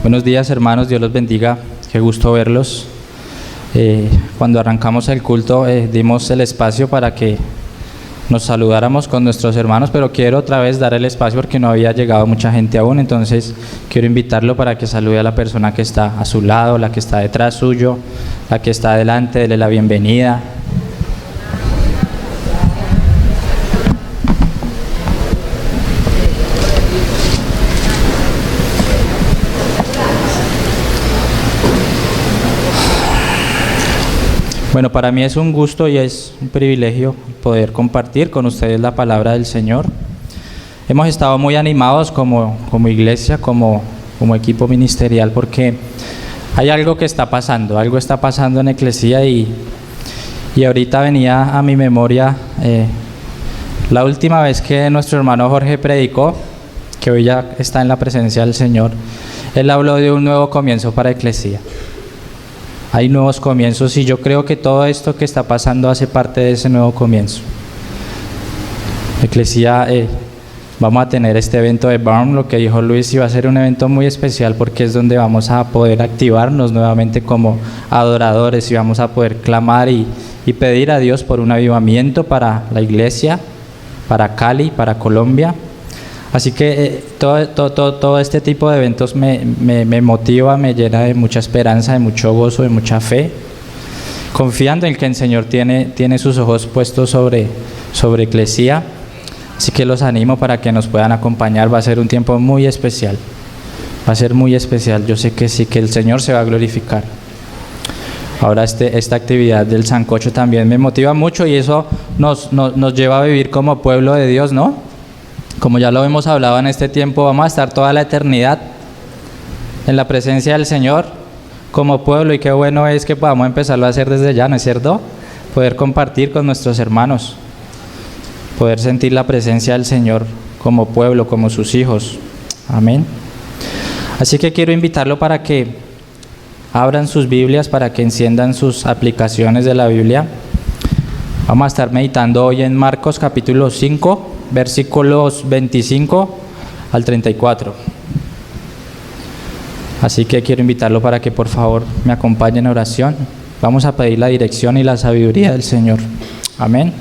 Buenos días, hermanos, Dios los bendiga, qué gusto verlos. Cuando arrancamos el culto dimos el espacio para que nos saludáramos con nuestros hermanos, pero quiero otra vez dar el espacio porque no había llegado mucha gente aún, entonces quiero invitarlo para que salude a la persona que está a su lado, la que está detrás suyo, la que está adelante, dele la bienvenida. Bueno, para mí es un gusto y es un privilegio poder compartir con ustedes la palabra del Señor. Hemos estado muy animados como iglesia, como equipo ministerial, porque hay algo que está pasando, en Eclesia y ahorita venía a mi memoria la última vez que nuestro hermano Jorge predicó, que hoy ya está en la presencia del Señor. Él habló de un nuevo comienzo para Eclesia. Hay nuevos comienzos y yo creo que todo esto que está pasando hace parte de ese nuevo comienzo. Eclesia, vamos a tener este evento de Burn, lo que dijo Luis, y va a ser un evento muy especial porque es donde vamos a poder activarnos nuevamente como adoradores y vamos a poder clamar y pedir a Dios por un avivamiento para la iglesia, para Cali, para Colombia. Así que todo este tipo de eventos me motiva, me llena de mucha esperanza, de mucho gozo, de mucha fe, confiando en que el Señor tiene sus ojos puestos sobre Eclesia. Así que los animo para que nos puedan acompañar. Va a ser un tiempo muy especial, va a ser muy especial. Yo sé que sí, que el Señor se va a glorificar. Ahora esta actividad del sancocho también me motiva mucho y eso nos lleva a vivir como pueblo de Dios, ¿no? Como ya lo hemos hablado en este tiempo, vamos a estar toda la eternidad en la presencia del Señor como pueblo, y qué bueno es que podamos empezarlo a hacer desde ya, ¿no es cierto? Poder compartir con nuestros hermanos, poder sentir la presencia del Señor como pueblo, como sus hijos. Amén. Así que quiero invitarlo para que abran sus Biblias, para que enciendan sus aplicaciones de la Biblia. Vamos a estar meditando hoy en Marcos capítulo 5, versículos 25 al 34. Así que quiero invitarlo para que por favor me acompañen en oración. Vamos a pedir la dirección y la sabiduría del Señor. Amén.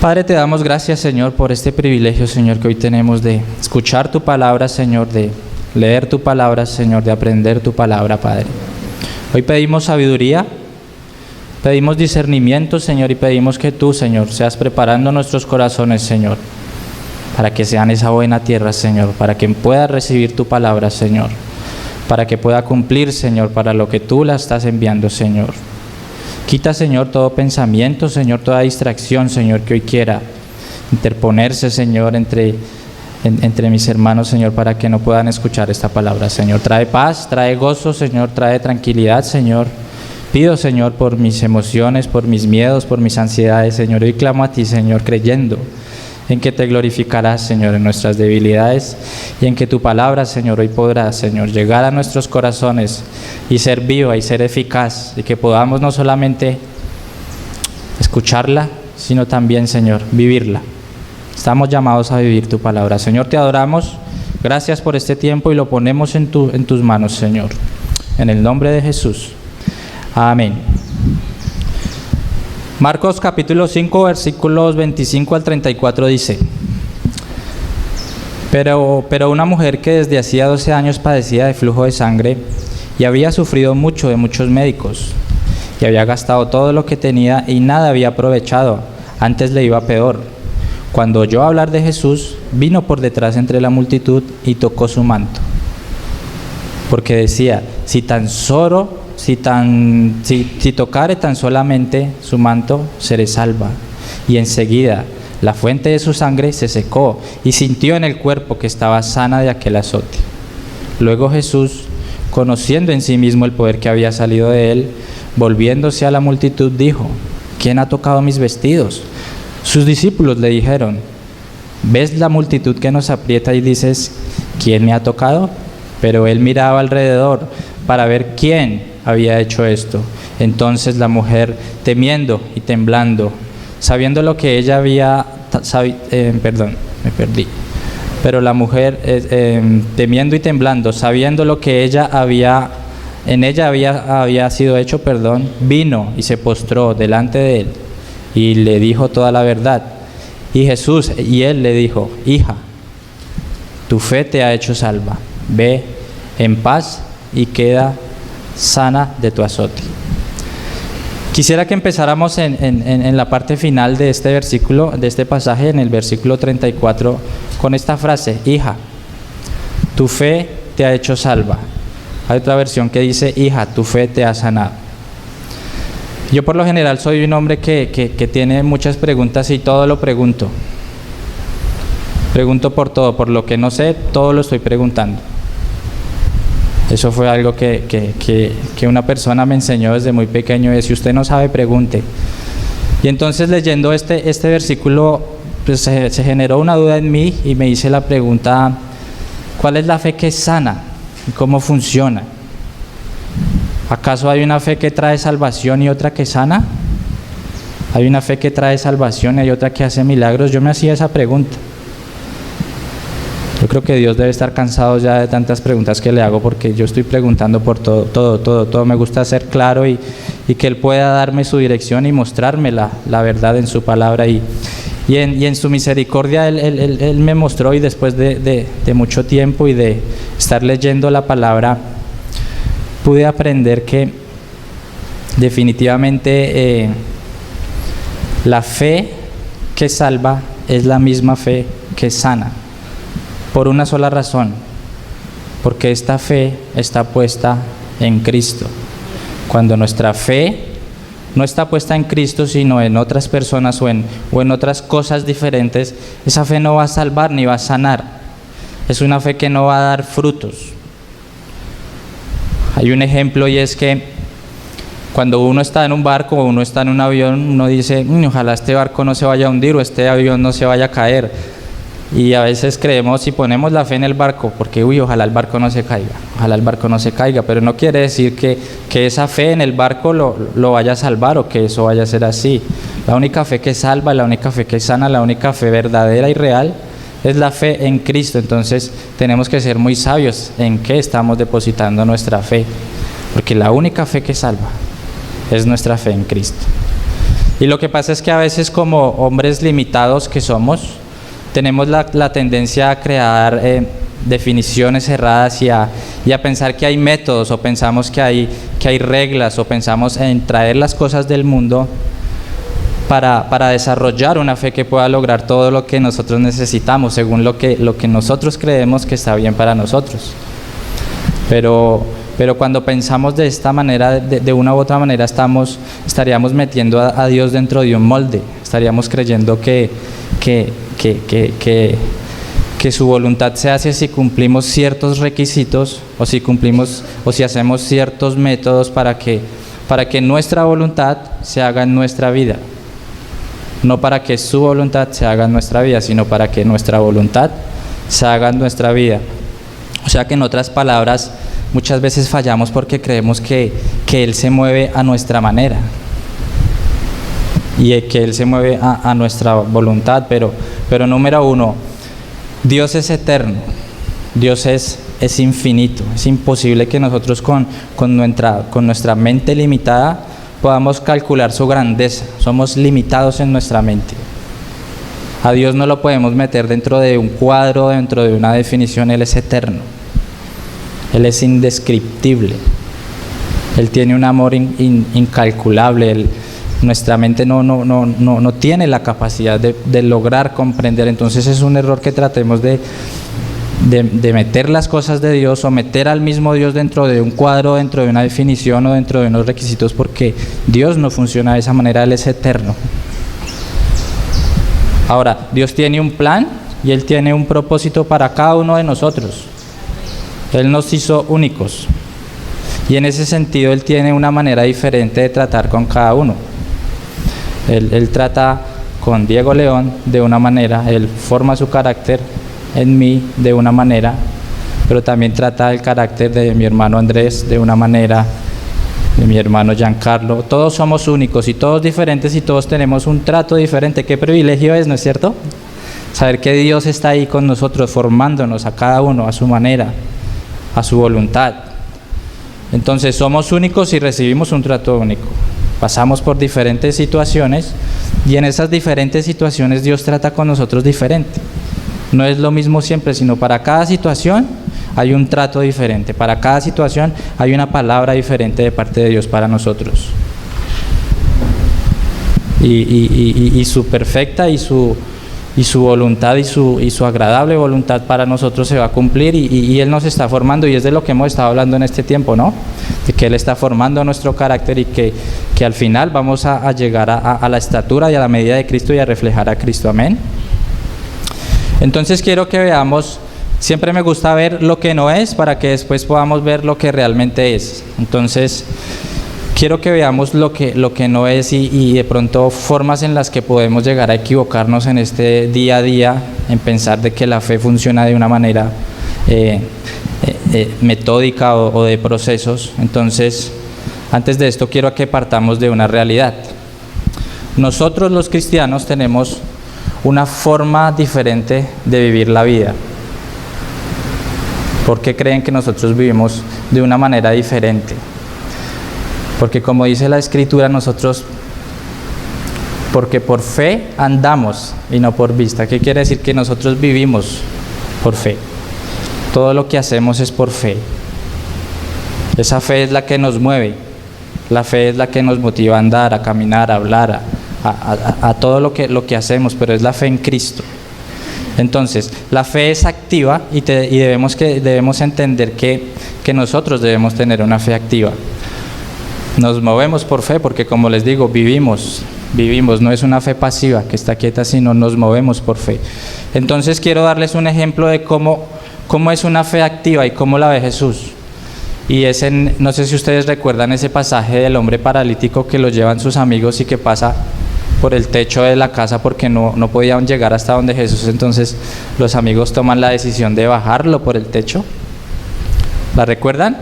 Padre, te damos gracias, Señor, por este privilegio, Señor, que hoy tenemos de escuchar tu palabra, Señor, de leer tu palabra, Señor, de aprender tu palabra, Padre. Hoy pedimos sabiduría, pedimos discernimiento, Señor, y pedimos que tú, Señor, seas preparando nuestros corazones, Señor, para que sean esa buena tierra, Señor, para que pueda recibir tu palabra, Señor, para que pueda cumplir, Señor, para lo que tú la estás enviando, Señor. Quita, Señor, todo pensamiento, Señor, toda distracción, Señor, que hoy quiera interponerse, Señor, entre mis hermanos, Señor, para que no puedan escuchar esta palabra, Señor. Trae paz, trae gozo, Señor, trae tranquilidad, Señor. Pido, Señor, por mis emociones, por mis miedos, por mis ansiedades, Señor. Hoy clamo a ti, Señor, creyendo en que te glorificarás, Señor, en nuestras debilidades y en que tu palabra, Señor, hoy podrá, Señor, llegar a nuestros corazones y ser viva y ser eficaz, y que podamos no solamente escucharla, sino también, Señor, vivirla. Estamos llamados a vivir tu palabra. Señor, te adoramos. Gracias por este tiempo y lo ponemos en tus manos, Señor. En el nombre de Jesús. Amén. Marcos capítulo 5, versículos 25 al 34 dice: Pero una mujer que desde hacía 12 años padecía de flujo de sangre y había sufrido mucho de muchos médicos y había gastado todo lo que tenía y nada había aprovechado, antes le iba peor. Cuando oyó hablar de Jesús, vino por detrás entre la multitud y tocó su manto, porque decía: si tocare tan solamente su manto, seré salva. Y enseguida la fuente de su sangre se secó y sintió en el cuerpo que estaba sana de aquel azote. Luego Jesús, conociendo en sí mismo el poder que había salido de él, volviéndose a la multitud, dijo: ¿Quién ha tocado mis vestidos? Sus discípulos le dijeron: ¿ves la multitud que nos aprieta y dices: ¿quién me ha tocado? Pero él miraba alrededor para ver quién había hecho esto. Entonces la mujer, temiendo y temblando, sabiendo lo que ella había Pero la mujer, temiendo y temblando, sabiendo lo que en ella había sido hecho, vino y se postró delante de él y le dijo toda la verdad. Y él le dijo: hija, tu fe te ha hecho salva, ve en paz y queda sana de tu azote. Quisiera que empezáramos en la parte final de este versículo, de este pasaje, en el versículo 34, con esta frase: hija, tu fe te ha hecho salva. Hay otra versión que dice: hija, tu fe te ha sanado. Yo por lo general soy un hombre que tiene muchas preguntas y todo lo pregunto. Pregunto por todo, por lo que no sé, todo lo estoy preguntando. Eso fue algo que una persona me enseñó desde muy pequeño: es, si usted no sabe, pregunte. Y entonces, leyendo este versículo, pues se generó una duda en mí y me hice la pregunta: ¿cuál es la fe que es sana y cómo funciona? ¿Acaso hay una fe que trae salvación y otra que sana? ¿Hay una fe que trae salvación y hay otra que hace milagros? Yo me hacía esa pregunta. Yo creo que Dios debe estar cansado ya de tantas preguntas que le hago, porque yo estoy preguntando por todo. Me gusta ser claro y que Él pueda darme su dirección y mostrarme la verdad en su palabra. Y en su misericordia Él me mostró, y después de mucho tiempo y de estar leyendo la palabra, pude aprender que definitivamente la fe que salva es la misma fe que sana. Por una sola razón: porque esta fe está puesta en Cristo. Cuando nuestra fe no está puesta en Cristo, sino en otras personas o en otras cosas diferentes, esa fe no va a salvar ni va a sanar. Es una fe que no va a dar frutos. Hay un ejemplo, y es que cuando uno está en un barco o uno está en un avión, uno dice: ojalá este barco no se vaya a hundir o este avión no se vaya a caer. Y a veces creemos y ponemos la fe en el barco porque ojalá el barco no se caiga, pero no quiere decir que esa fe en el barco lo vaya a salvar o que eso vaya a ser así. La única fe que salva, la única fe que sana, la única fe verdadera y real es la fe en Cristo. Entonces tenemos que ser muy sabios en qué estamos depositando nuestra fe, porque la única fe que salva es nuestra fe en Cristo. Y lo que pasa es que a veces, como hombres limitados que somos, tenemos la tendencia a crear definiciones erradas y a pensar que hay métodos, o pensamos que hay reglas, o pensamos en traer las cosas del mundo para desarrollar una fe que pueda lograr todo lo que nosotros necesitamos, según lo que nosotros creemos que está bien para nosotros. Pero cuando pensamos de esta manera, de una u otra manera, estaríamos metiendo a Dios dentro de un molde. Estaríamos creyendo que su voluntad se hace si cumplimos ciertos requisitos, o si hacemos ciertos métodos para que nuestra voluntad se haga en nuestra vida. No para que su voluntad se haga en nuestra vida, sino para que nuestra voluntad se haga en nuestra vida. O sea que, en otras palabras, muchas veces fallamos porque creemos que Él se mueve a nuestra manera y que Él se mueve a nuestra voluntad, pero número uno, Dios es eterno, Dios es infinito. Es imposible que nosotros con nuestra mente limitada podamos calcular su grandeza. Somos limitados en nuestra mente. A Dios no lo podemos meter dentro de un cuadro, dentro de una definición. Él es eterno, Él es indescriptible, Él tiene un amor incalculable. Nuestra mente no tiene la capacidad de lograr comprender. Entonces es un error que tratemos de meter las cosas de Dios, o meter al mismo Dios dentro de un cuadro, dentro de una definición o dentro de unos requisitos, porque Dios no funciona de esa manera. Él es eterno. Ahora, Dios tiene un plan y Él tiene un propósito para cada uno de nosotros. Él nos hizo únicos, y en ese sentido Él tiene una manera diferente de tratar con cada uno. Él trata con Diego León de una manera, Él forma su carácter en mí de una manera, pero también trata el carácter de mi hermano Andrés de una manera, de mi hermano Giancarlo. Todos somos únicos y todos diferentes, y todos tenemos un trato diferente. Qué privilegio es, ¿no es cierto? Saber que Dios está ahí con nosotros, formándonos a cada uno a su manera, a su voluntad. Entonces somos únicos y recibimos un trato único. Pasamos por diferentes situaciones y en esas diferentes situaciones Dios trata con nosotros diferente. No es lo mismo siempre, sino para cada situación hay un trato diferente. Para cada situación hay una palabra diferente de parte de Dios para nosotros. Y su perfecta y su voluntad y su agradable voluntad para nosotros se va a cumplir y Él nos está formando, y es de lo que hemos estado hablando en este tiempo, ¿no? De que Él está formando nuestro carácter y que al final vamos a llegar a la estatura y a la medida de Cristo y a reflejar a Cristo. Amén. Entonces quiero que veamos, siempre me gusta ver lo que no es para que después podamos ver lo que realmente es. Entonces quiero que veamos lo que no es y de pronto formas en las que podemos llegar a equivocarnos en este día a día, en pensar de que la fe funciona de una manera metódica o de procesos. Entonces, antes de esto quiero que partamos de una realidad. Nosotros los cristianos tenemos una forma diferente de vivir la vida. ¿Por qué creen que nosotros vivimos de una manera diferente? Porque como dice la Escritura, porque por fe andamos y no por vista. ¿Qué quiere decir? Que nosotros vivimos por fe. Todo lo que hacemos es por fe. Esa fe es la que nos mueve. La fe es la que nos motiva a andar, a caminar, a hablar, a todo lo que hacemos, pero es la fe en Cristo. Entonces, la fe es activa y debemos entender que nosotros debemos tener una fe activa. Nos movemos por fe porque, como les digo, vivimos, no es una fe pasiva que está quieta, sino nos movemos por fe. Entonces quiero darles un ejemplo de cómo es una fe activa y cómo la ve Jesús. Y no sé si ustedes recuerdan ese pasaje del hombre paralítico que lo llevan sus amigos y que pasa por el techo de la casa porque no podían llegar hasta donde Jesús. Entonces los amigos toman la decisión de bajarlo por el techo. ¿La recuerdan?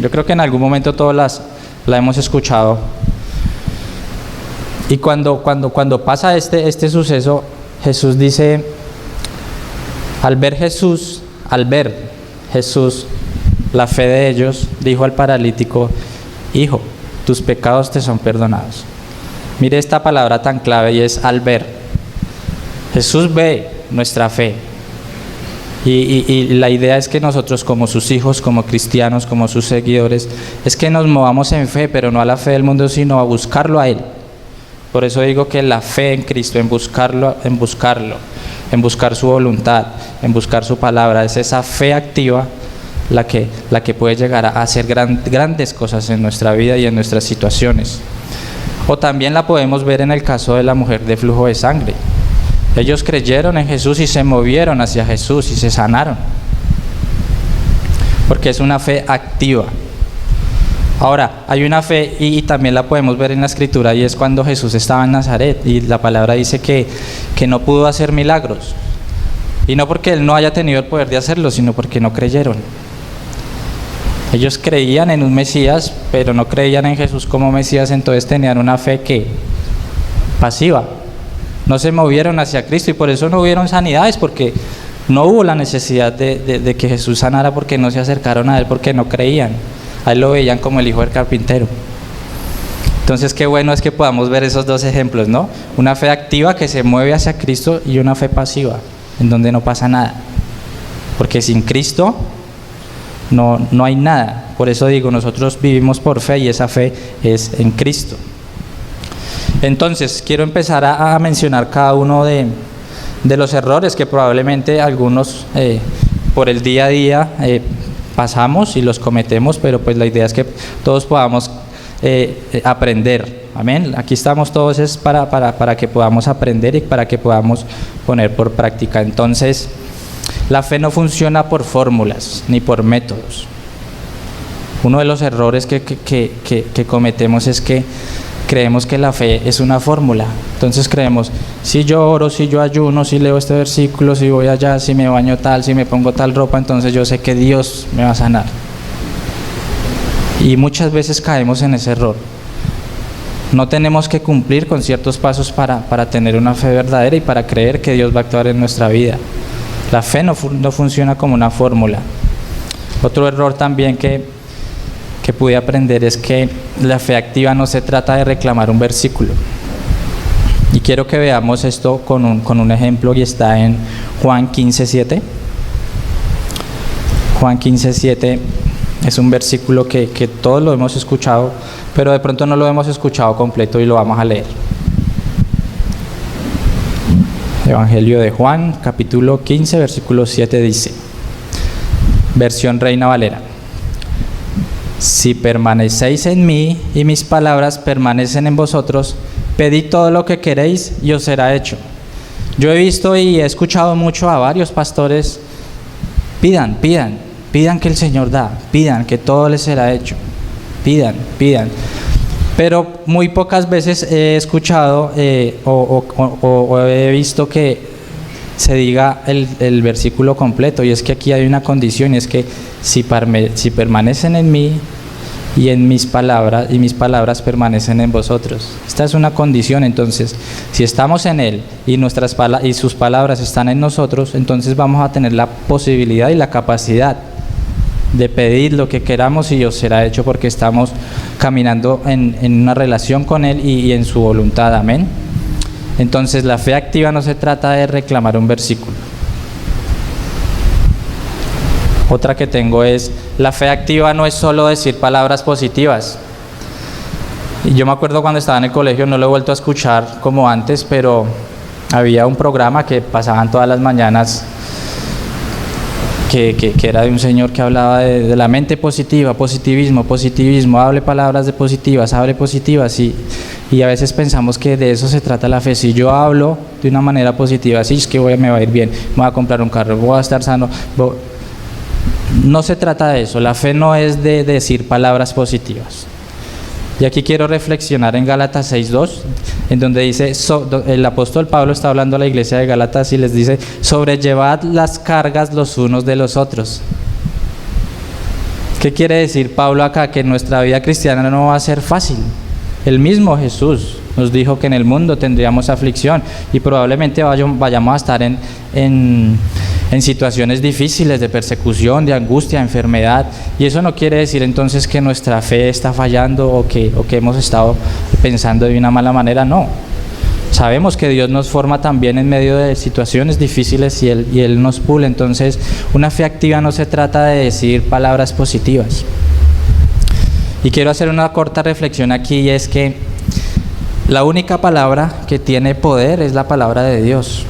Yo creo que en algún momento todos la hemos escuchado. Y cuando pasa este suceso, Jesús dice, al ver Jesús la fe de ellos, dijo al paralítico: hijo, tus pecados te son perdonados. Mire esta palabra tan clave, y es al ver. Jesús ve nuestra fe. Y la idea es que nosotros, como sus hijos, como cristianos, como sus seguidores, es que nos movamos en fe, pero no a la fe del mundo, sino a buscarlo a Él. Por eso digo que la fe en Cristo, en buscar su voluntad, en buscar su palabra, es esa fe activa la que puede llegar a hacer grandes cosas en nuestra vida y en nuestras situaciones. O también la podemos ver en el caso de la mujer de flujo de sangre. Ellos creyeron en Jesús y se movieron hacia Jesús y se sanaron. Porque es una fe activa. Ahora, hay una fe, y también la podemos ver en la Escritura, y es cuando Jesús estaba en Nazaret, y la palabra dice que no pudo hacer milagros. Y no porque Él no haya tenido el poder de hacerlo, sino porque no creyeron. Ellos creían en un Mesías, pero no creían en Jesús como Mesías, entonces tenían una fe pasiva. No se movieron hacia Cristo y por eso no hubieron sanidades, porque no hubo la necesidad de que Jesús sanara, porque no se acercaron a Él, porque no creían. A Él lo veían como el hijo del carpintero. Entonces qué bueno es que podamos ver esos dos ejemplos, ¿no? Una fe activa que se mueve hacia Cristo y una fe pasiva, en donde no pasa nada. Porque sin Cristo no hay nada. Por eso digo, nosotros vivimos por fe y esa fe es en Cristo. Entonces quiero empezar a mencionar cada uno de los errores que probablemente algunos por el día a día pasamos y los cometemos, pero pues la idea es que todos podamos aprender. Amén. Aquí estamos todos es para que podamos aprender y para que podamos poner por práctica. Entonces, la fe no funciona por fórmulas ni por métodos. Uno de los errores que cometemos es que creemos que la fe es una fórmula. Entonces creemos, si yo oro, si yo ayuno, si leo este versículo, si voy allá, si me baño tal, si me pongo tal ropa, entonces yo sé que Dios me va a sanar. Y muchas veces caemos en ese error. No tenemos que cumplir con ciertos pasos para tener una fe verdadera y para creer que Dios va a actuar en nuestra vida. La fe no funciona como una fórmula. Otro error también que pude aprender es que la fe activa no se trata de reclamar un versículo. Y quiero que veamos esto con un ejemplo, y está en Juan 15:7. Juan 15:7 es un versículo que todos lo hemos escuchado, pero de pronto no lo hemos escuchado completo y lo vamos a leer. Evangelio de Juan, capítulo 15, versículo 7 dice, versión Reina Valera: si permanecéis en mí y mis palabras permanecen en vosotros, pedid todo lo que queréis y os será hecho. Yo he visto y he escuchado mucho a varios pastores: pidan que el Señor da, pidan que todo les será hecho, pidan. Pero muy pocas veces he escuchado o he visto que se diga el versículo completo, y es que aquí hay una condición, y es que si permanecen en mí y en mis palabras, y mis palabras permanecen en vosotros. Esta es una condición. Entonces, si estamos en Él y sus palabras están en nosotros, entonces vamos a tener la posibilidad y la capacidad de pedir lo que queramos y os será hecho, porque estamos caminando en una relación con Él y en su voluntad. Amén. Entonces, la fe activa no se trata de reclamar un versículo. Otra que tengo es: la fe activa no es solo decir palabras positivas. Y yo me acuerdo cuando estaba en el colegio, no lo he vuelto a escuchar como antes, pero había un programa que pasaban todas las mañanas que era de un señor que hablaba de la mente positiva, positivismo, hable palabras positivas, y a veces pensamos que de eso se trata la fe. Si yo hablo de una manera positiva, sí, es que me va a ir bien, me voy a comprar un carro, voy a estar sano. No se trata de eso. La fe no es de decir palabras positivas. Y aquí quiero reflexionar en Gálatas 6:2, en donde dice, el apóstol Pablo está hablando a la iglesia de Gálatas y les dice: sobrellevad las cargas los unos de los otros. ¿Qué quiere decir Pablo acá? Que nuestra vida cristiana no va a ser fácil. El mismo Jesús nos dijo que en el mundo tendríamos aflicción, y probablemente vayamos a estar en situaciones difíciles de persecución, de angustia, de enfermedad. Y eso no quiere decir entonces que nuestra fe está fallando o que hemos estado pensando de una mala manera. No. Sabemos que Dios nos forma también en medio de situaciones difíciles y Él nos pule. Entonces, una fe activa no se trata de decir palabras positivas. Y quiero hacer una corta reflexión aquí, y es que la única palabra que tiene poder es la palabra de Dios.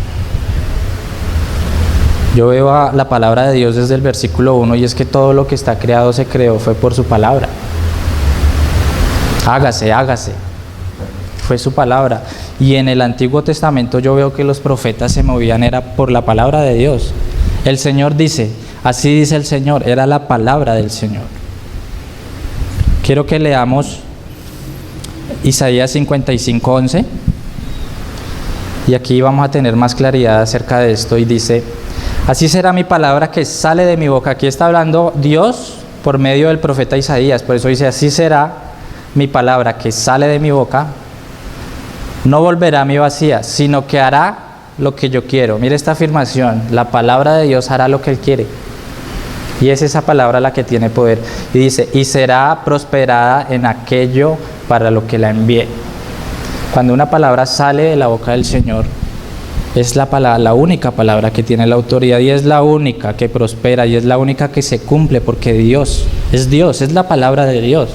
Yo veo la palabra de Dios desde el versículo 1, y es que todo lo que está creado se creó fue por su palabra. Hágase, fue su palabra. Y en el Antiguo Testamento yo veo que los profetas se movían era por la palabra de Dios. El Señor dice, así dice el Señor, era la palabra del Señor. Quiero que leamos Isaías 55:11, y aquí vamos a tener más claridad acerca de esto. Y dice: así será mi palabra que sale de mi boca. Aquí está hablando Dios por medio del profeta Isaías. Por eso dice: así será mi palabra que sale de mi boca. No volverá a mí vacía, sino que hará lo que yo quiero. Mire esta afirmación: la palabra de Dios hará lo que Él quiere. Y es esa palabra la que tiene poder. Y dice: y será prosperada en aquello para lo que la envié. Cuando una palabra sale de la boca del Señor, es la única palabra que tiene la autoridad, y es la única que prospera, y es la única que se cumple, porque Dios, es la palabra de Dios.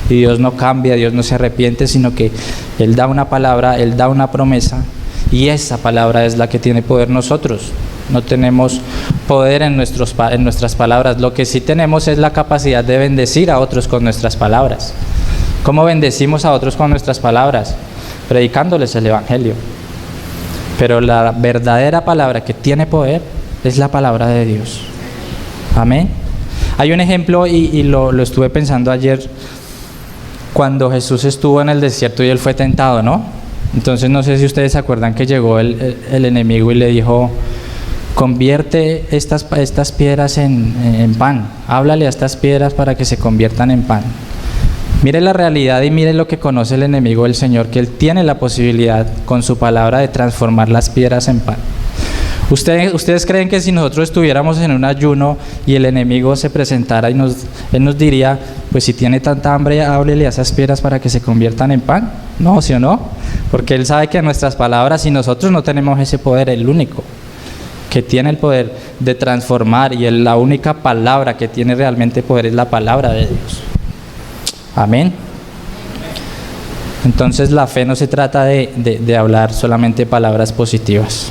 Y Dios no cambia, Dios no se arrepiente, sino que Él da una palabra, Él da una promesa, y esa palabra es la que tiene poder. Nosotros no tenemos poder en nuestras palabras. Lo que sí tenemos es la capacidad de bendecir a otros con nuestras palabras. ¿Cómo bendecimos a otros con nuestras palabras? Predicándoles el Evangelio. Pero la verdadera palabra que tiene poder es la palabra de Dios. Amén. Hay un ejemplo, y lo estuve pensando ayer, cuando Jesús estuvo en el desierto y Él fue tentado, ¿no? Entonces no sé si ustedes se acuerdan que llegó el enemigo y le dijo: convierte estas piedras en pan, háblale a estas piedras para que se conviertan en pan. Mire la realidad y mire lo que conoce el enemigo del Señor, que Él tiene la posibilidad con su palabra de transformar las piedras en pan. ¿Ustedes creen que si nosotros estuviéramos en un ayuno y el enemigo se presentara y él nos diría, pues si tiene tanta hambre, háblele a esas piedras para que se conviertan en pan? No, ¿sí o no? Porque Él sabe que nuestras palabras, y nosotros no tenemos ese poder, el único que tiene el poder de transformar y la única palabra que tiene realmente poder es la palabra de Dios. Amén. Entonces la fe no se trata de hablar solamente palabras positivas.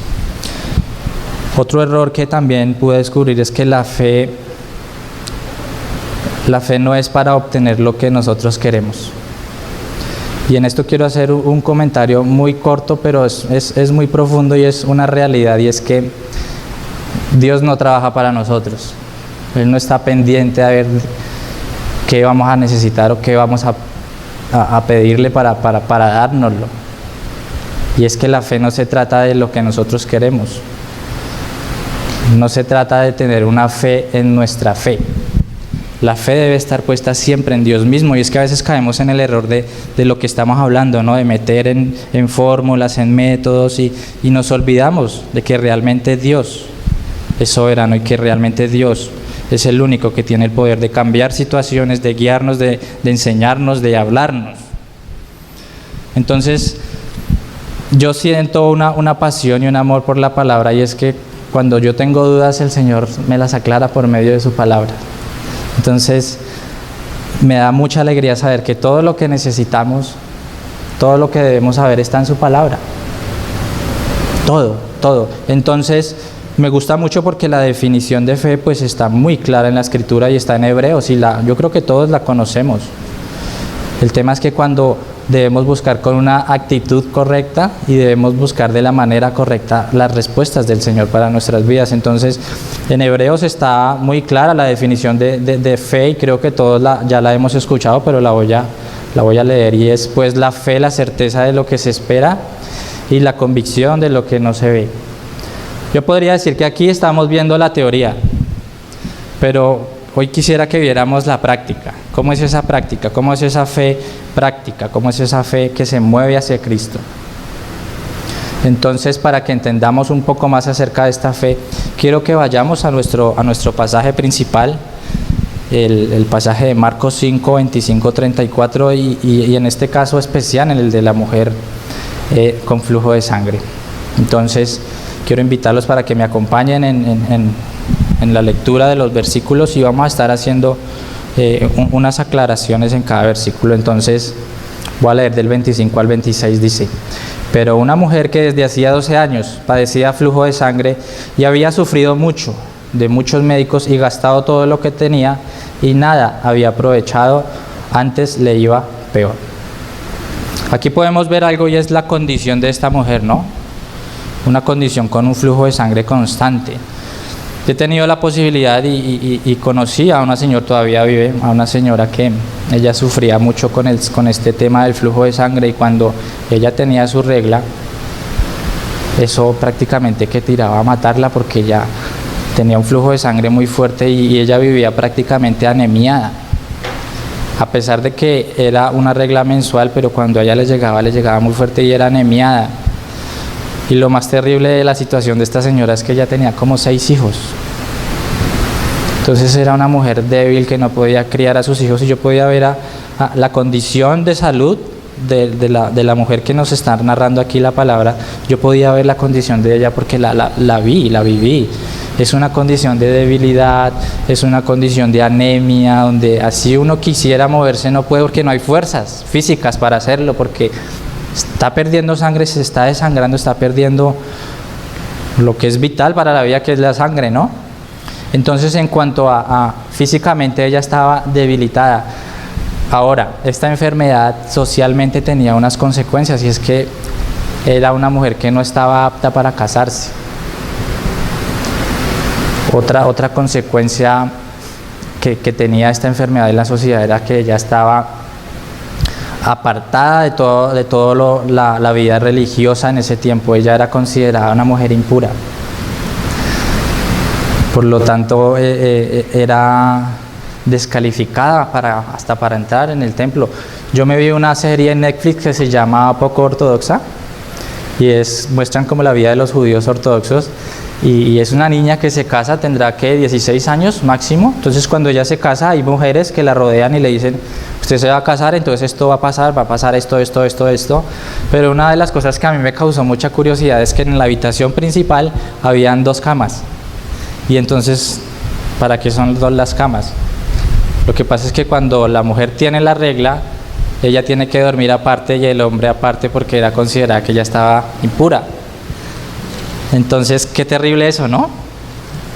Otro error que también pude descubrir es que la fe no es para obtener lo que nosotros queremos. Y en esto quiero hacer un comentario muy corto, pero es muy profundo y es una realidad, y es que Dios no trabaja para nosotros. Él no está pendiente a ver qué vamos a necesitar o qué vamos a pedirle para dárnoslo. Y es que la fe no se trata de lo que nosotros queremos. No se trata de tener una fe en nuestra fe. La fe debe estar puesta siempre en Dios mismo, y es que a veces caemos en el error de lo que estamos hablando, ¿no? De meter en fórmulas, en métodos, y nos olvidamos de que realmente Dios es soberano y que realmente Dios es el único que tiene el poder de cambiar situaciones, de guiarnos, de enseñarnos, de hablarnos. Entonces, yo siento una pasión y un amor por la palabra, y es que cuando yo tengo dudas, el Señor me las aclara por medio de su palabra. Entonces, me da mucha alegría saber que todo lo que necesitamos, todo lo que debemos saber está en su palabra. Todo. Entonces, me gusta mucho porque la definición de fe pues está muy clara en la Escritura y está en Hebreos, y yo creo que todos la conocemos. El tema es que cuando debemos buscar con una actitud correcta y debemos buscar de la manera correcta las respuestas del Señor para nuestras vidas. Entonces, en Hebreos está muy clara la definición de fe, y creo que todos ya la hemos escuchado, pero la voy a leer, y es pues la fe, la certeza de lo que se espera y la convicción de lo que no se ve. Yo podría decir que aquí estamos viendo la teoría, pero hoy quisiera que viéramos la práctica. ¿Cómo es esa práctica? ¿Cómo es esa fe práctica? ¿Cómo es esa fe que se mueve hacia Cristo? Entonces, para que entendamos un poco más acerca de esta fe, quiero que vayamos a nuestro pasaje principal, el pasaje de Marcos 5, 25, 34, y en este caso especial, en el de la mujer con flujo de sangre. Entonces, quiero invitarlos para que me acompañen en la lectura de los versículos, y vamos a estar haciendo unas aclaraciones en cada versículo. Entonces voy a leer del 25 al 26. Dice: pero una mujer que desde hacía 12 años padecía flujo de sangre y había sufrido mucho de muchos médicos y gastado todo lo que tenía y nada había aprovechado, antes le iba peor. Aquí podemos ver algo, y es la condición de esta mujer, ¿no? Una condición con un flujo de sangre constante. He tenido la posibilidad y conocí a una señora, todavía vive, a una señora que ella sufría mucho con este tema del flujo de sangre, y cuando ella tenía su regla, eso prácticamente que tiraba a matarla, porque ella tenía un flujo de sangre muy fuerte y ella vivía prácticamente anemiada. A pesar de que era una regla mensual, pero cuando a ella le llegaba muy fuerte y era anemiada. Y lo más terrible de la situación de esta señora es que ella tenía como 6 hijos. Entonces era una mujer débil que no podía criar a sus hijos, y yo podía ver a la condición de salud de la mujer que nos está narrando aquí la palabra. Yo podía ver la condición de ella porque la viví. Es una condición de debilidad, es una condición de anemia, donde así uno quisiera moverse no puede, porque no hay fuerzas físicas para hacerlo, porque está perdiendo sangre, se está desangrando, está perdiendo lo que es vital para la vida, que es la sangre, ¿no? Entonces, en cuanto a físicamente, ella estaba debilitada. Ahora, esta enfermedad socialmente tenía unas consecuencias, y es que era una mujer que no estaba apta para casarse. Otra consecuencia que tenía esta enfermedad en la sociedad era que ella estaba apartada de todo la vida religiosa en ese tiempo. Ella era considerada una mujer impura. Por lo tanto, era descalificada hasta para entrar en el templo. Yo me vi una serie en Netflix que se llama Poco Ortodoxa y muestran como la vida de los judíos ortodoxos y es una niña que se casa, tendrá que 16 años máximo. Entonces cuando ella se casa hay mujeres que la rodean y le dicen: usted se va a casar, entonces esto va a pasar esto. Pero una de las cosas que a mí me causó mucha curiosidad es que en la habitación principal habían 2 camas. Y entonces, ¿para qué son las camas? Lo que pasa es que cuando la mujer tiene la regla, ella tiene que dormir aparte y el hombre aparte, porque era considerada que ella estaba impura. Entonces, qué terrible eso, ¿no?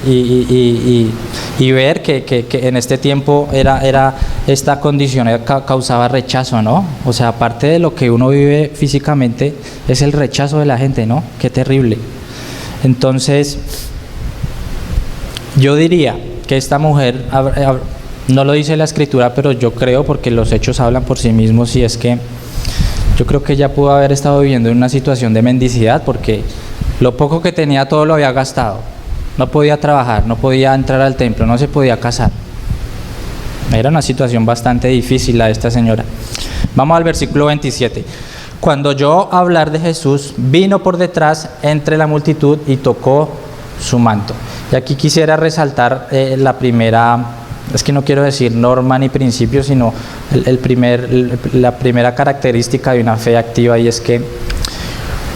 Y ver que en este tiempo esta condición causaba rechazo, ¿no? O sea, aparte de lo que uno vive físicamente, es el rechazo de la gente, ¿no? Qué terrible. Entonces, yo diría que esta mujer, no lo dice la escritura, pero yo creo, porque los hechos hablan por sí mismos, y es que yo creo que ella pudo haber estado viviendo en una situación de mendicidad, porque lo poco que tenía todo lo había gastado. No podía trabajar, no podía entrar al templo, no se podía casar. Era una situación bastante difícil la de esta señora. Vamos al versículo 27. Cuando oyó hablar de Jesús, vino por detrás entre la multitud y tocó su manto. Y aquí quisiera resaltar la primera, es que no quiero decir norma ni principio, sino la primera característica de una fe activa, y es que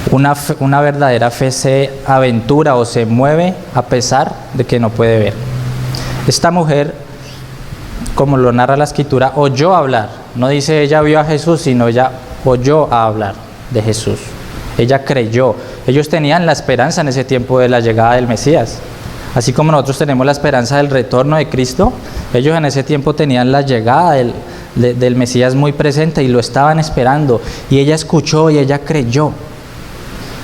una verdadera fe se aventura o se mueve a pesar de que no puede ver. Esta mujer, como lo narra la escritura, oyó hablar. No dice ella vio a Jesús, sino ella oyó a hablar de Jesús. Ella creyó. Ellos tenían la esperanza en ese tiempo de la llegada del Mesías. Así como nosotros tenemos la esperanza del retorno de Cristo, ellos en ese tiempo tenían la llegada del Mesías muy presente y lo estaban esperando. Y ella escuchó y ella creyó.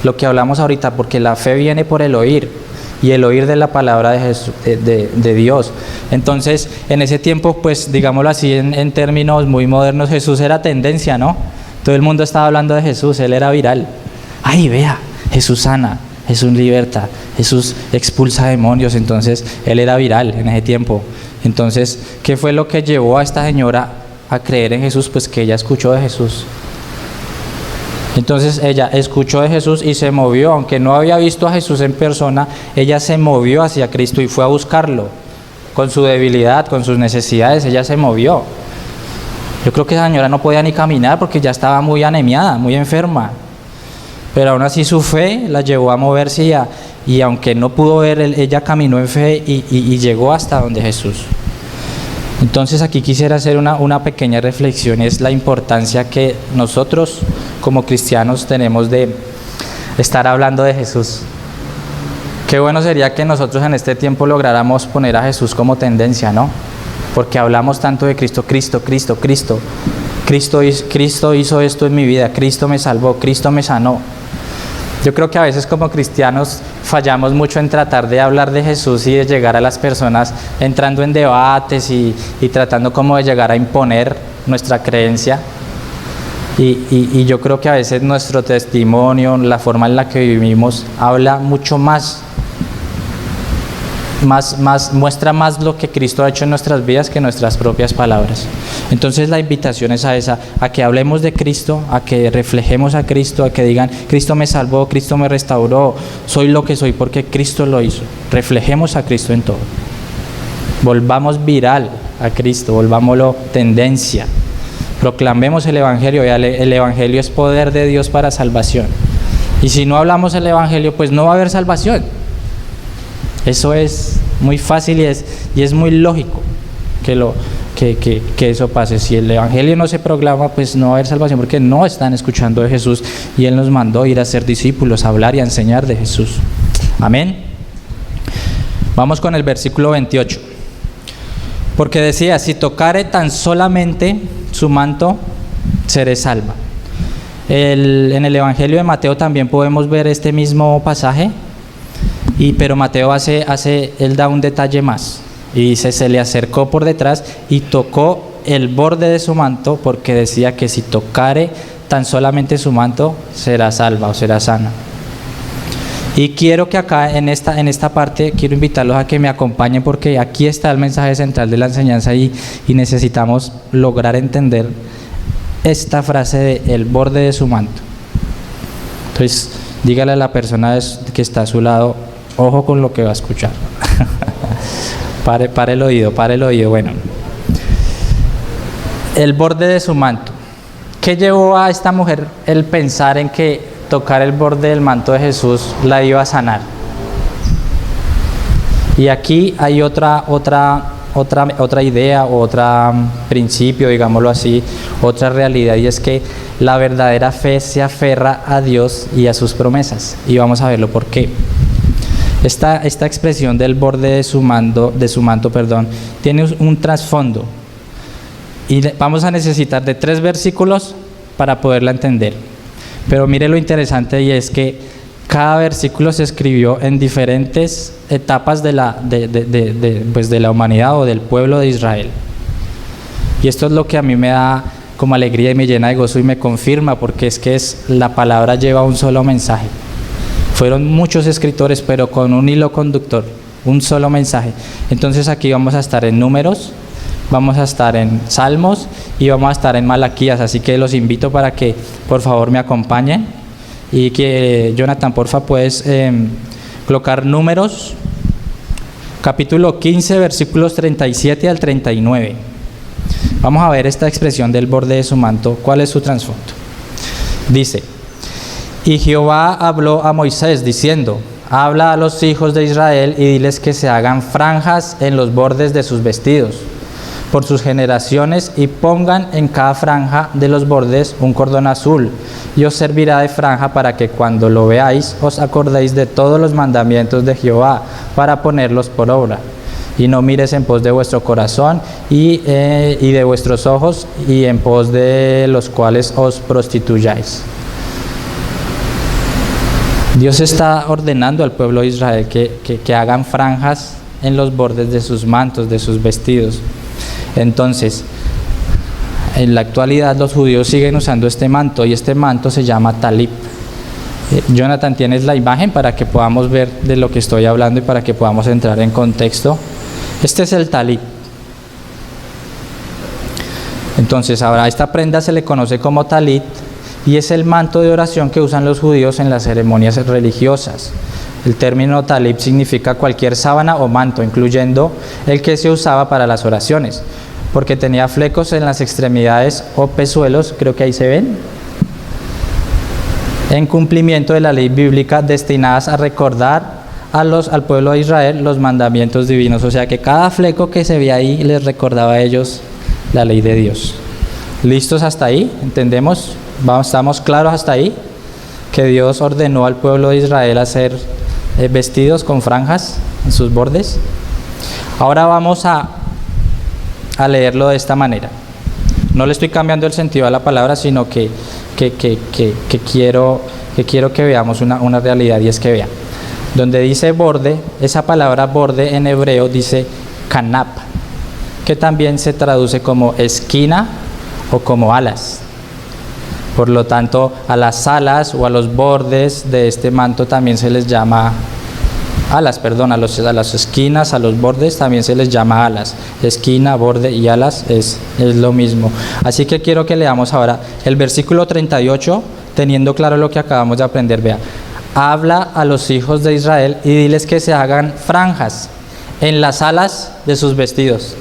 Lo que hablamos ahorita, porque la fe viene por el oír, y el oír de la palabra de Jesús, de Dios. Entonces, en ese tiempo, pues digámoslo así, en términos muy modernos, Jesús era tendencia, ¿no? Todo el mundo estaba hablando de Jesús, Él era viral. ¡Ay, vea! Jesús sana, Jesús liberta, Jesús expulsa demonios. Entonces, Él era viral en ese tiempo. Entonces, ¿qué fue lo que llevó a esta señora a creer en Jesús? Pues que ella escuchó de Jesús. Entonces ella escuchó de Jesús y se movió, aunque no había visto a Jesús en persona, ella se movió hacia Cristo y fue a buscarlo. Con su debilidad, con sus necesidades, ella se movió. Yo creo que esa señora no podía ni caminar porque ya estaba muy anemiada, muy enferma. Pero aún así su fe la llevó a moverse y aunque no pudo ver, ella caminó en fe y llegó hasta donde Jesús. Entonces aquí quisiera hacer una pequeña reflexión, es la importancia que nosotros como cristianos tenemos de estar hablando de Jesús. Qué bueno sería que nosotros en este tiempo lográramos poner a Jesús como tendencia, ¿no? Porque hablamos tanto de Cristo. Cristo hizo esto en mi vida, Cristo me salvó, Cristo me sanó. Yo creo que a veces como cristianos fallamos mucho en tratar de hablar de Jesús y de llegar a las personas entrando en debates y tratando como de llegar a imponer nuestra creencia. Y yo creo que a veces nuestro testimonio, la forma en la que vivimos, habla mucho más, muestra más lo que Cristo ha hecho en nuestras vidas que nuestras propias palabras. Entonces la invitación es a que hablemos de Cristo, a que reflejemos a Cristo, a que digan: Cristo me salvó, Cristo me restauró, soy lo que soy porque Cristo lo hizo. Reflejemos a Cristo en todo. Volvamos viral a Cristo, volvámoslo tendencia. Proclamemos el Evangelio. El Evangelio es poder de Dios para salvación. Y si no hablamos el Evangelio, pues no va a haber salvación. Eso es muy fácil y es muy lógico que eso pase. Si el Evangelio no se proclama, pues no va a haber salvación, porque no están escuchando de Jesús, y Él nos mandó ir a ser discípulos, a hablar y a enseñar de Jesús. Amén. Vamos con el versículo 28. Porque decía: si tocare tan solamente su manto, seré salva. En el Evangelio de Mateo también podemos ver este mismo pasaje. Pero Mateo él da un detalle más y dice: se le acercó por detrás y tocó el borde de su manto, porque decía que si tocare tan solamente su manto será salva o será sana. Y quiero que acá en esta parte, quiero invitarlos a que me acompañen porque aquí está el mensaje central de la enseñanza y necesitamos lograr entender esta frase de el borde de su manto. Entonces, dígale a la persona que está a su lado, ojo con lo que va a escuchar. Pare el oído, bueno. El borde de su manto. ¿Qué llevó a esta mujer el pensar en que tocar el borde del manto de Jesús la iba a sanar? Y aquí hay otra idea, otro principio, digámoslo así, otra realidad, y es que la verdadera fe se aferra a Dios y a sus promesas. Y vamos a verlo por qué. Esta expresión del borde de su manto, tiene un trasfondo. Y vamos a necesitar de 3 versículos para poderla entender. Pero mire lo interesante, y es que cada versículo se escribió en diferentes etapas de la humanidad o del pueblo de Israel. Y esto es lo que a mí me da como alegría y me llena de gozo y me confirma, porque es que la palabra lleva un solo mensaje. Fueron muchos escritores, pero con un hilo conductor, un solo mensaje. Entonces aquí vamos a estar en Números, vamos a estar en Salmos y vamos a estar en Malaquías, así que los invito para que por favor me acompañen y que Jonathan, porfa, puedes colocar Números, capítulo 15, versículos 37 al 39. Vamos a ver esta expresión del borde de su manto, ¿cuál es su trasfondo? Dice: y Jehová habló a Moisés diciendo, habla a los hijos de Israel y diles que se hagan franjas en los bordes de sus vestidos, por sus generaciones, y pongan en cada franja de los bordes un cordón azul, y os servirá de franja para que cuando lo veáis os acordéis de todos los mandamientos de Jehová, para ponerlos por obra. Y no mires en pos de vuestro corazón y de vuestros ojos, y en pos de los cuales os prostituyáis. Dios está ordenando al pueblo de Israel que hagan franjas en los bordes de sus mantos, de sus vestidos. Entonces, en la actualidad los judíos siguen usando este manto, y este manto se llama talip. Jonathan, ¿tienes la imagen para que podamos ver de lo que estoy hablando y para que podamos entrar en contexto? Este es el talip. Entonces, ahora a esta prenda se le conoce como talit, y es el manto de oración que usan los judíos en las ceremonias religiosas. El término talib significa cualquier sábana o manto, incluyendo el que se usaba para las oraciones, porque tenía flecos en las extremidades o pezuelos, creo que ahí se ven, en cumplimiento de la ley bíblica, destinadas a recordar al pueblo de Israel los mandamientos divinos. O sea que cada fleco que se veía ahí les recordaba a ellos la ley de Dios. ¿Listos hasta ahí? ¿Entendemos? ¿Estamos claros hasta ahí? Que Dios ordenó al pueblo de Israel hacer vestidos con franjas en sus bordes. Ahora vamos a leerlo de esta manera. No le estoy cambiando el sentido a la palabra, sino que quiero que veamos una realidad, y es que vean, donde dice borde, esa palabra borde en hebreo dice kanap, que también se traduce como esquina o como alas. Por lo tanto, a las alas o a los bordes de este manto también se les llama alas, a las esquinas, a los bordes también se les llama alas. Esquina, borde y alas es lo mismo. Así que quiero que leamos ahora el versículo 38, teniendo claro lo que acabamos de aprender. Vea, habla a los hijos de Israel y diles que se hagan franjas en las alas de sus vestidos.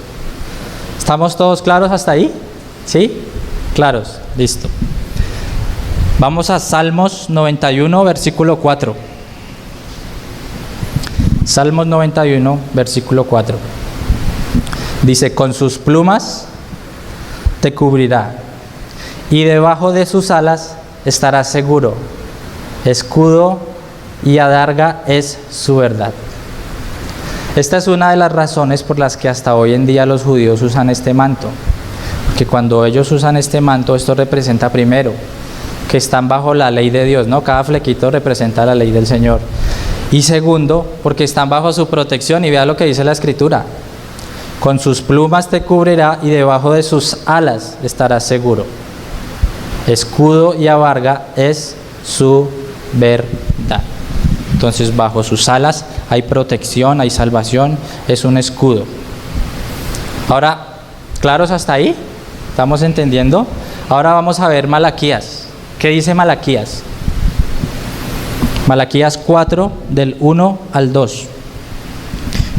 ¿Estamos todos claros hasta ahí? ¿Sí? Claros, listo. Vamos a Salmos 91, versículo 4. Salmos 91, versículo 4. Dice: con sus plumas te cubrirá, y debajo de sus alas estarás seguro. Escudo y adarga es su verdad. Esta es una de las razones por las que hasta hoy en día los judíos usan este manto. Porque cuando ellos usan este manto, esto representa primero que están bajo la ley de Dios, ¿no? Cada flequito representa la ley del Señor. Y segundo, porque están bajo su protección, y vea lo que dice la Escritura: con sus plumas te cubrirá y debajo de sus alas estarás seguro. Escudo y adarga es su verdad. Entonces, bajo sus alas hay protección, hay salvación, es un escudo. Ahora, ¿claros hasta ahí? ¿Estamos entendiendo? Ahora vamos a ver Malaquías. ¿Qué dice Malaquías? Malaquías 4, del 1 al 2.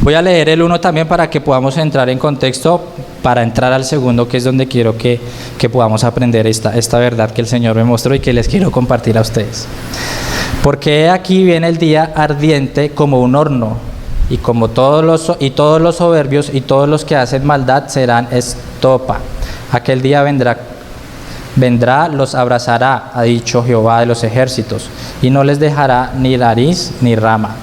Voy a leer el 1 también para que podamos entrar en contexto, para entrar al segundo, que es donde quiero que podamos aprender esta verdad que el Señor me mostró y que les quiero compartir a ustedes. Porque aquí viene el día ardiente como un horno, y todos los soberbios y todos los que hacen maldad serán estopa. Aquel día vendrá, los abrazará, ha dicho Jehová de los ejércitos, y no les dejará ni nariz ni rama.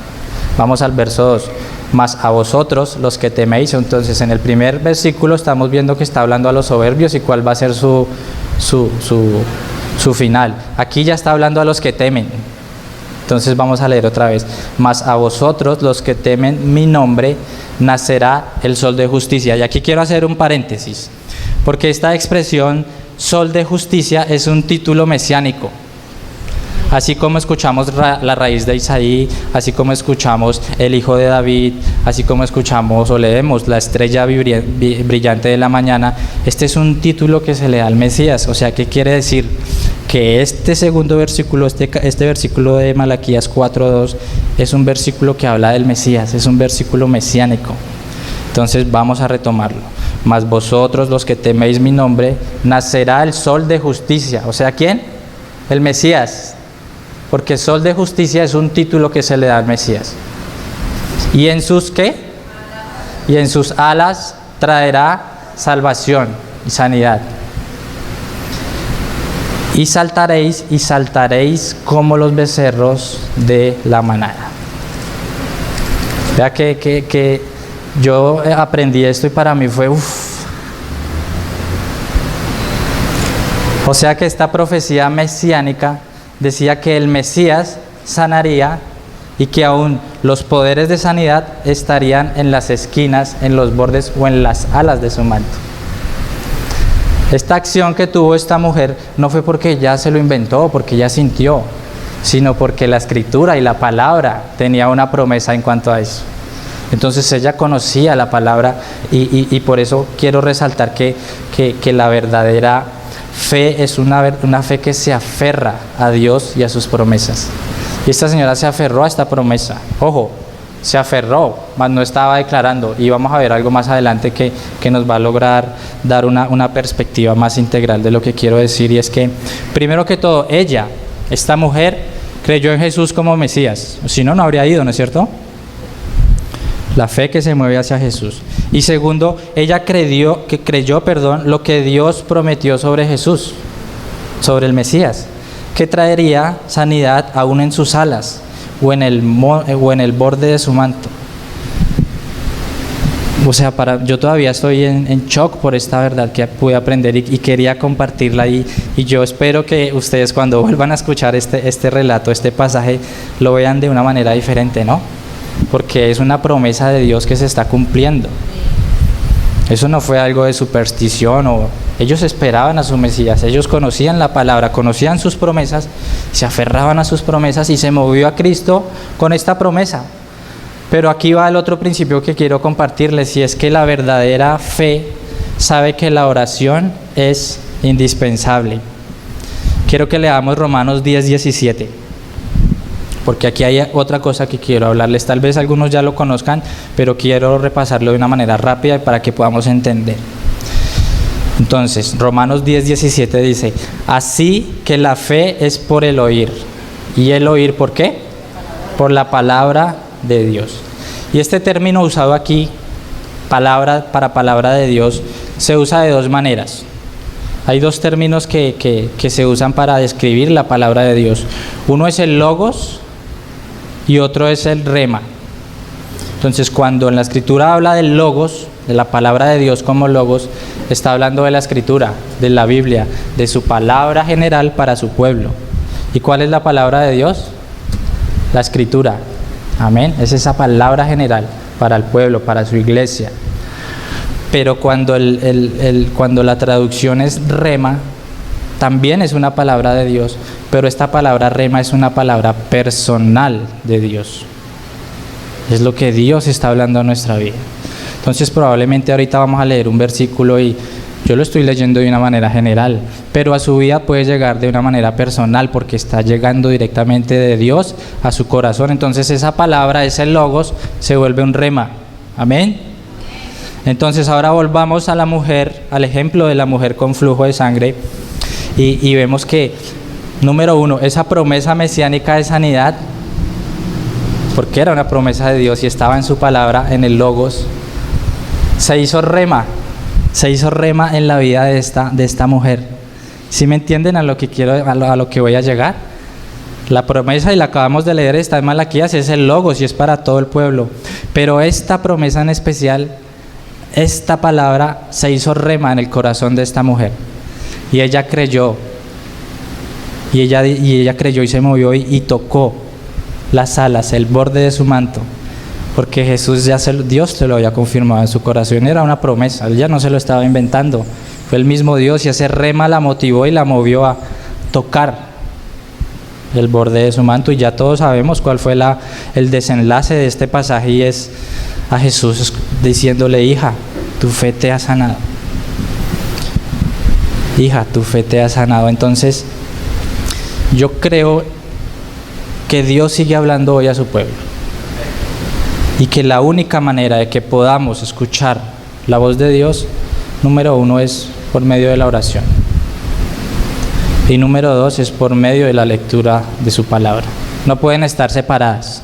Vamos al verso 2. Mas a vosotros, los que teméis. Entonces, en el primer versículo estamos viendo que está hablando a los soberbios y cuál va a ser su final. Aquí ya está hablando a los que temen. Entonces vamos a leer otra vez. Mas a vosotros, los que temen mi nombre, nacerá el sol de justicia. Y aquí quiero hacer un paréntesis, porque esta expresión sol de justicia es un título mesiánico. Así como escuchamos la raíz de Isaí, así como escuchamos el hijo de David, así como escuchamos o leemos la estrella brillante de la mañana, este es un título que se le da al Mesías. O sea, ¿qué quiere decir? Que este segundo versículo, este versículo de Malaquías 4:2, es un versículo que habla del Mesías, es un versículo mesiánico. Entonces vamos a retomarlo. Mas vosotros, los que teméis mi nombre, nacerá el sol de justicia. O sea, ¿quién? El Mesías. Porque sol de justicia es un título que se le da al Mesías. ¿Y en sus qué? Y en sus alas traerá salvación y sanidad. Y saltaréis como los becerros de la manada. Vea que yo aprendí esto y para mí fue O sea que esta profecía mesiánica decía que el Mesías sanaría y que aún los poderes de sanidad estarían en las esquinas, en los bordes o en las alas de su manto. Esta acción que tuvo esta mujer no fue porque ella se lo inventó, porque ella sintió, sino porque la Escritura y la palabra tenía una promesa en cuanto a eso. Entonces ella conocía la palabra y por eso quiero resaltar que la verdadera fe es una fe que se aferra a Dios y a sus promesas. Y esta señora se aferró a esta promesa. Ojo, se aferró, mas no estaba declarando. Y vamos a ver algo más adelante que nos va a lograr dar una perspectiva más integral de lo que quiero decir. Y es que, primero que todo, esta mujer, creyó en Jesús como Mesías. Si no, no habría ido, ¿no es cierto? La fe que se mueve hacia Jesús. Y segundo, ella creyó lo que Dios prometió sobre Jesús, sobre el Mesías, que traería sanidad aún en sus alas o en el borde de su manto. O sea, yo todavía estoy en shock por esta verdad que pude aprender y quería compartirla y yo espero que ustedes cuando vuelvan a escuchar este relato, este pasaje, lo vean de una manera diferente, ¿no? Porque es una promesa de Dios que se está cumpliendo. Eso no fue algo de superstición ellos esperaban a su Mesías, ellos conocían la palabra, conocían sus promesas, se aferraban a sus promesas y se movió a Cristo con esta promesa. Pero aquí va el otro principio que quiero compartirles y es que la verdadera fe sabe que la oración es indispensable. Quiero que leamos Romanos 10:17. Porque aquí hay otra cosa que quiero hablarles, tal vez algunos ya lo conozcan, pero quiero repasarlo de una manera rápida para que podamos entender. Entonces, Romanos 10:17 dice, así que la fe es por el oír. ¿Y el oír por qué? Por la palabra de Dios. Y este término usado aquí, palabra de Dios, se usa de dos maneras. Hay dos términos que se usan para describir la palabra de Dios. Uno es el logos y otro es el rema. Entonces, cuando en la Escritura habla del logos, de la palabra de Dios como logos, está hablando de la Escritura, de la Biblia, de su palabra general para su pueblo. ¿Y cuál es la palabra de Dios? La Escritura. Amén. Es esa palabra general para el pueblo, para su iglesia. Pero cuando cuando la traducción es rema, también es una palabra de Dios, pero esta palabra rema es una palabra personal de Dios. Es lo que Dios está hablando a nuestra vida. Entonces probablemente ahorita vamos a leer un versículo y yo lo estoy leyendo de una manera general, pero a su vida puede llegar de una manera personal porque está llegando directamente de Dios a su corazón. Entonces esa palabra, ese logos, se vuelve un rema. Amén. Entonces ahora volvamos a la mujer, al ejemplo de la mujer con flujo de sangre y vemos que, número uno, esa promesa mesiánica de sanidad, porque era una promesa de Dios y estaba en su palabra, en el logos, se hizo rema en la vida de esta mujer. ¿Sí me entienden a lo que quiero, a lo que voy a llegar? La promesa, y la acabamos de leer, está en Malaquías, es el logos y es para todo el pueblo. Pero esta promesa en especial, esta palabra se hizo rema en el corazón de esta mujer. Y ella creyó. Y ella creyó y se movió y tocó las alas, el borde de su manto. Porque Jesús Dios se lo había confirmado en su corazón, era una promesa, ella no se lo estaba inventando, fue el mismo Dios, y ese rema la motivó y la movió a tocar el borde de su manto. Y ya todos sabemos cuál fue el desenlace de este pasaje, y es a Jesús diciéndole: hija, tu fe te ha sanado. Hija, tu fe te ha sanado. Entonces yo creo que Dios sigue hablando hoy a su pueblo, y que la única manera de que podamos escuchar la voz de Dios, número uno, es por medio de la oración. Y número dos, es por medio de la lectura de su palabra. No pueden estar separadas,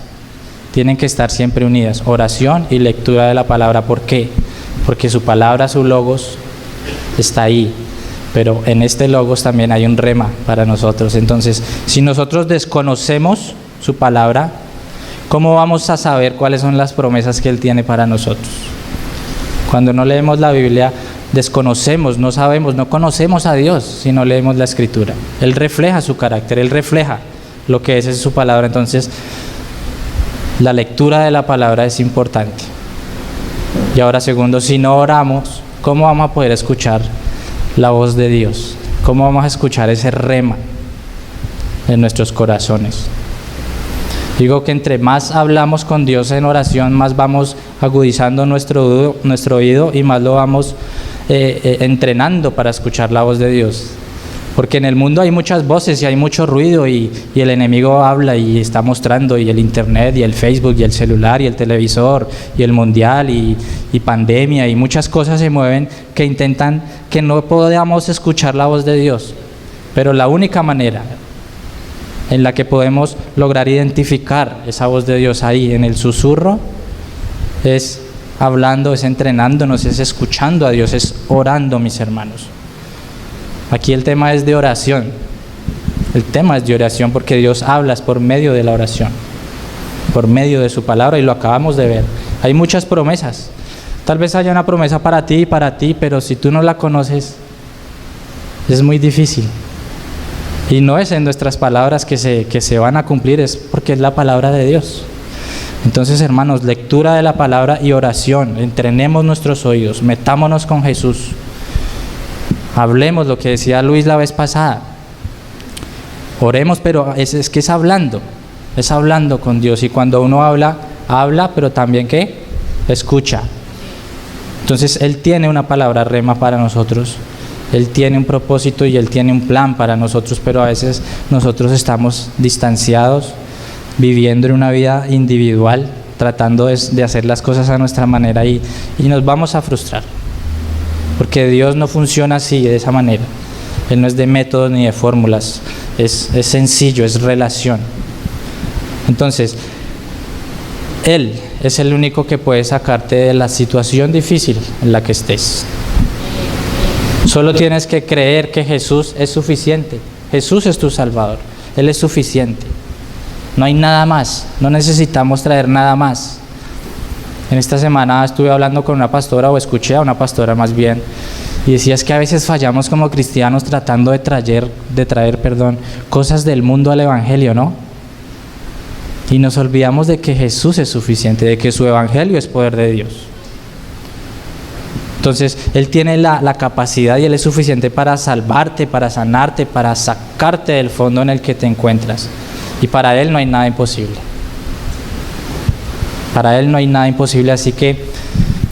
tienen que estar siempre unidas, oración y lectura de la palabra. ¿Por qué? Porque su palabra, su logos, está ahí. Pero en este logos también hay un rema para nosotros. Entonces, si nosotros desconocemos su palabra, ¿cómo vamos a saber cuáles son las promesas que Él tiene para nosotros? Cuando no leemos la Biblia, desconocemos, no sabemos, no conocemos a Dios si no leemos la Escritura. Él refleja su carácter, Él refleja lo que es su palabra. Entonces, la lectura de la palabra es importante. Y ahora, segundo, si no oramos, ¿cómo vamos a poder escuchar la voz de Dios? ¿Cómo vamos a escuchar ese rema en nuestros corazones? Digo que entre más hablamos con Dios en oración, más vamos agudizando nuestro oído y más lo vamos entrenando para escuchar la voz de Dios. Porque en el mundo hay muchas voces y hay mucho ruido, y el enemigo habla y está mostrando, y el internet y el Facebook y el celular y el televisor y el mundial y pandemia y muchas cosas se mueven que intentan que no podamos escuchar la voz de Dios. Pero la única manera en la que podemos lograr identificar esa voz de Dios ahí en el susurro es hablando, es entrenándonos, es escuchando a Dios, es orando, mis hermanos. Aquí el tema es de oración. El tema es de oración porque Dios habla por medio de la oración, por medio de su palabra, y lo acabamos de ver. Hay muchas promesas. Tal vez haya una promesa para ti, pero si tú no la conoces, es muy difícil. Y no es en nuestras palabras que se van a cumplir, es porque es la palabra de Dios. Entonces, hermanos, lectura de la palabra y oración. Entrenemos nuestros oídos, metámonos con Jesús. Hablemos lo que decía Luis la vez pasada. Oremos, pero es que es hablando con Dios. Y cuando uno habla, pero también ¿qué? Escucha. Entonces, Él tiene una palabra rema para nosotros. Él tiene un propósito y Él tiene un plan para nosotros, pero a veces nosotros estamos distanciados, viviendo en una vida individual, tratando de hacer las cosas a nuestra manera, y nos vamos a frustrar, porque Dios no funciona así, de esa manera. Él no es de métodos ni de fórmulas, es sencillo, es relación. Entonces, Él es el único que puede sacarte de la situación difícil en la que estés. Solo tienes que creer que Jesús es suficiente. Jesús es tu Salvador. Él es suficiente. No hay nada más. No necesitamos traer nada más. En esta semana estuve hablando con una pastora, o escuché a una pastora más bien, y decía: es que a veces fallamos como cristianos tratando de traer cosas del mundo al Evangelio, ¿no? Y nos olvidamos de que Jesús es suficiente, de que su Evangelio es poder de Dios. Entonces, Él tiene la capacidad y Él es suficiente para salvarte, para sanarte, para sacarte del fondo en el que te encuentras. Y para Él no hay nada imposible. Para Él no hay nada imposible, así que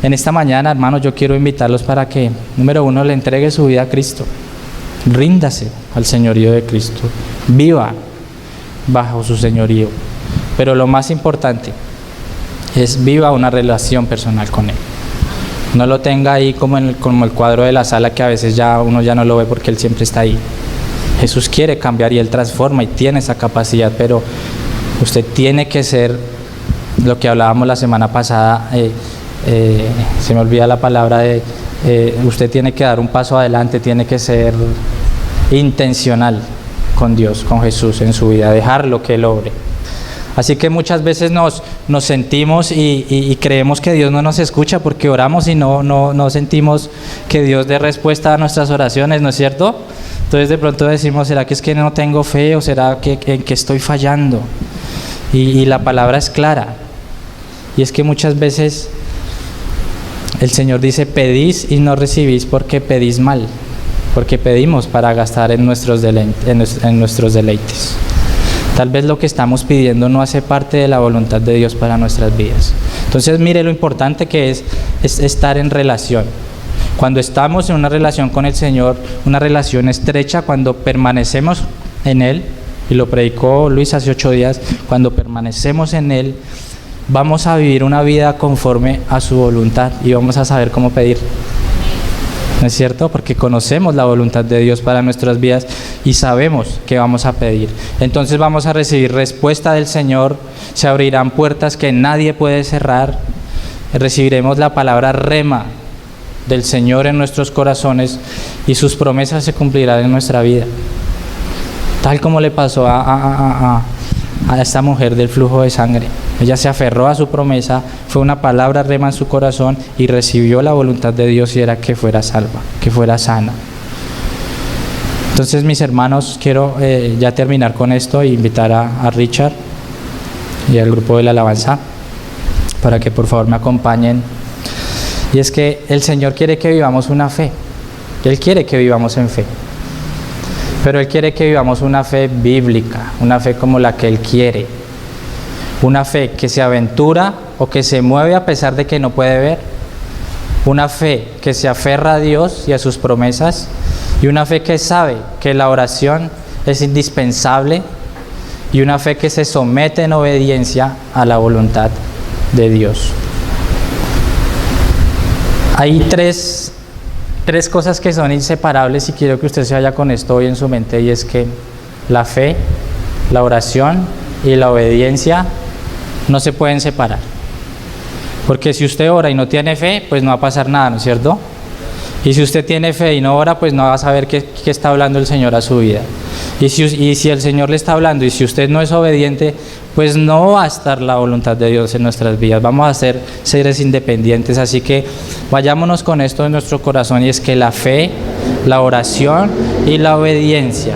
en esta mañana, hermanos, yo quiero invitarlos para que, número uno, le entregue su vida a Cristo. Ríndase al señorío de Cristo. Viva bajo su señorío. Pero lo más importante es viva una relación personal con Él. No lo tenga ahí como el cuadro de la sala que a veces uno ya no lo ve porque Él siempre está ahí. Jesús quiere cambiar y Él transforma y tiene esa capacidad, pero usted tiene que ser lo que hablábamos la semana pasada, se me olvida la palabra usted tiene que dar un paso adelante, tiene que ser intencional con Dios, con Jesús en su vida, dejarlo que Él obre. Así que muchas veces nos sentimos y creemos que Dios no nos escucha porque oramos y no sentimos que Dios dé respuesta a nuestras oraciones, ¿no es cierto? Entonces de pronto decimos, ¿será que es que no tengo fe o será que en que estoy fallando? Y la palabra es clara, y es que muchas veces el Señor dice, pedís y no recibís porque pedís mal, porque pedimos para gastar en nuestros deleites. Tal vez lo que estamos pidiendo no hace parte de la voluntad de Dios para nuestras vidas. Entonces mire lo importante que es estar en relación. Cuando estamos en una relación con el Señor, una relación estrecha, cuando permanecemos en Él, y lo predicó Luis hace 8 días, cuando permanecemos en Él, vamos a vivir una vida conforme a su voluntad y vamos a saber cómo pedir. ¿No es cierto? Porque conocemos la voluntad de Dios para nuestras vidas y sabemos que vamos a pedir. Entonces vamos a recibir respuesta del Señor, se abrirán puertas que nadie puede cerrar, recibiremos la palabra rema del Señor en nuestros corazones y sus promesas se cumplirán en nuestra vida. Tal como le pasó a esta mujer del flujo de sangre. Ella se aferró a su promesa, fue una palabra rema en su corazón y recibió la voluntad de Dios y era que fuera salva, que fuera sana. Entonces, mis hermanos, quiero ya terminar con esto e invitar a Richard y al grupo de la alabanza para que por favor me acompañen. Y es que el Señor quiere que vivamos una fe. Él quiere que vivamos en fe. Pero Él quiere que vivamos una fe bíblica, una fe como la que Él quiere. Una fe que se aventura o que se mueve a pesar de que no puede ver. Una fe que se aferra a Dios y a sus promesas. Y una fe que sabe que la oración es indispensable. Y una fe que se somete en obediencia a la voluntad de Dios. Hay tres cosas que son inseparables y quiero que usted se vaya con esto hoy en su mente, y es que la fe, la oración y la obediencia no se pueden separar. Porque si usted ora y no tiene fe, pues no va a pasar nada, ¿no es cierto? Y si usted tiene fe y no ora, pues no va a saber qué está hablando el Señor a su vida. Y si el Señor le está hablando y si usted no es obediente, pues no va a estar la voluntad de Dios en nuestras vidas. Vamos a ser seres independientes. Así que vayámonos con esto en nuestro corazón, y es que la fe, la oración y la obediencia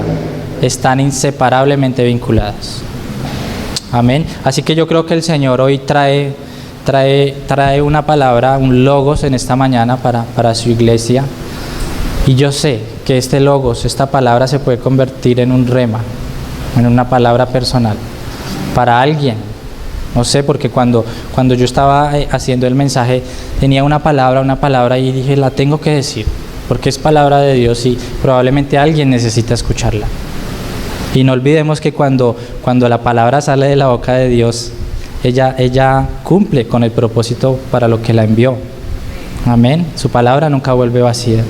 están inseparablemente vinculadas. Amén. Así que yo creo que el Señor hoy trae una palabra, un logos en esta mañana para su iglesia. Y yo sé que este logos, esta palabra se puede convertir en un rema, en una palabra personal para alguien. No sé, porque cuando yo estaba haciendo el mensaje tenía una palabra y dije, la tengo que decir, porque es palabra de Dios y probablemente alguien necesita escucharla. Y no olvidemos que cuando la palabra sale de la boca de Dios, ella cumple con el propósito para lo que la envió. Amén. Su palabra nunca vuelve vacía.